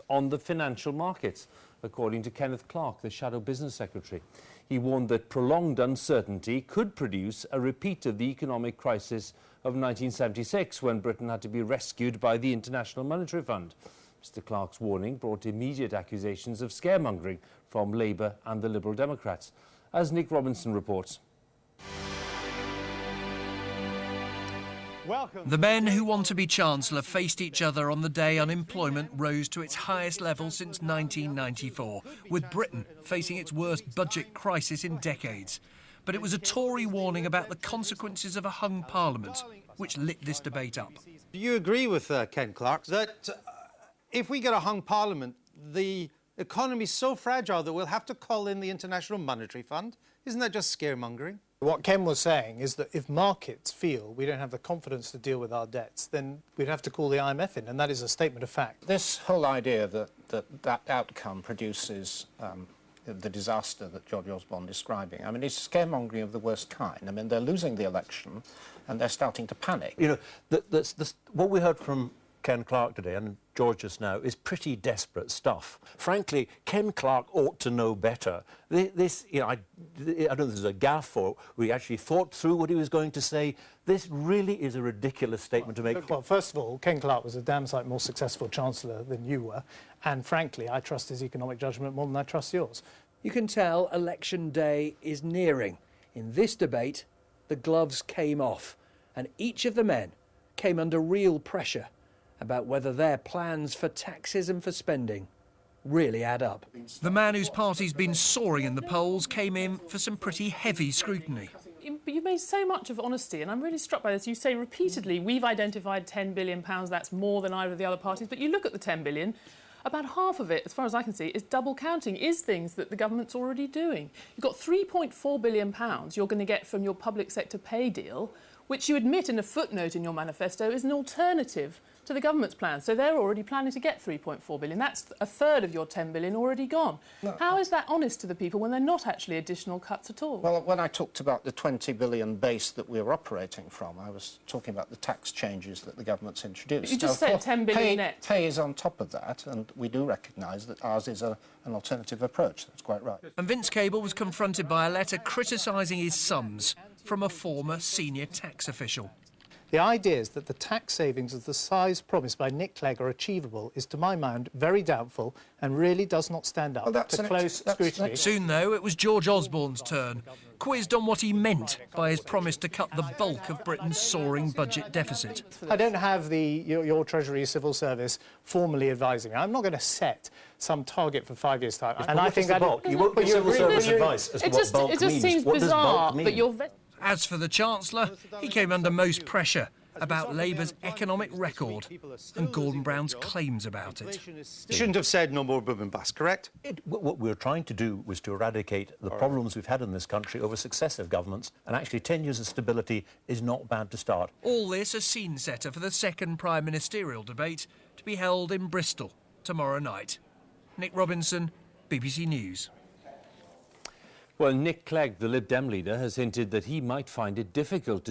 on the financial markets, according to Kenneth Clark, the Shadow Business Secretary. He warned that prolonged uncertainty could produce a repeat of the economic crisis of 1976, when Britain had to be rescued by the International Monetary Fund. Mr Clark's warning brought immediate accusations of scaremongering from Labour and the Liberal Democrats. As Nick Robinson reports. The men who want to be Chancellor faced each other on the day unemployment rose to its highest level since 1994, with Britain facing its worst budget crisis in decades. But it was a Tory warning about the consequences of a hung Parliament which lit this debate up. Do you agree with Ken Clark that if we get a hung Parliament, the economy is so fragile that we'll have to call in the International Monetary Fund? Isn't that just scaremongering? What Ken was saying is that if markets feel we don't have the confidence to deal with our debts, then we'd have to call the IMF in, and that is a statement of fact. This whole idea that outcome produces the disaster that George Osborne describing, I mean, it's scaremongering of the worst kind. I mean, they're losing the election and they're starting to panic. You know, what we heard from Ken Clark today and George just now is pretty desperate stuff. Frankly, Ken Clark ought to know better. I don't know if this is a gaffe or we actually thought through what he was going to say. This really is a ridiculous statement to make. Well, first of all, Ken Clark was a damn sight more successful Chancellor than you were, and frankly, I trust his economic judgment more than I trust yours. You can tell election day is nearing. In this debate, the gloves came off, and each of the men came under real pressure about whether their plans for taxes and for spending really add up. The man whose party's been soaring in the polls came in for some pretty heavy scrutiny. But you've made so much of honesty, and I'm really struck by this. You say repeatedly, we've identified £10 billion, that's more than either of the other parties, but you look at the £10 billion, about half of it, as far as I can see, is double counting, is things that the government's already doing. You've got £3.4 billion you're going to get from your public sector pay deal, which you admit in a footnote in your manifesto is an alternative to the government's plan. So they're already planning to get £3.4 billion. That's a third of your £10 billion already gone. No. How is that honest to the people when they're not actually additional cuts at all? Well, when I talked about the 20 billion base that we're operating from, I was talking about the tax changes that the government's introduced. But you just said 10 billion net. Pay is on top of that, and we do recognise that ours is an alternative approach. That's quite right. And Vince Cable was confronted by a letter criticising his sums from a former senior tax official. The idea is that the tax savings of the size promised by Nick Clegg are achievable is, to my mind, very doubtful and really does not stand up to close scrutiny. Soon, though, it was George Osborne's turn, quizzed on what he meant by his promise to cut the bulk of Britain's soaring budget deficit. I don't have your Treasury Civil Service formally advising me. I'm not going to set some target for 5 years' time. And I think bulk. You won't give civil service advice as to what bulk means. It just seems bizarre that you're... As for the Chancellor, he came under most pressure about Labour's economic record and Gordon Brown's claims about it. You shouldn't have said no more boom and bust, correct? What we were trying to do was to eradicate the problems we've had in this country over successive governments, and actually 10 years of stability is not bad to start. All this a scene setter for the second prime ministerial debate to be held in Bristol tomorrow night. Nick Robinson, BBC News. Well, Nick Clegg, the Lib Dem leader, has hinted that he might find it difficult to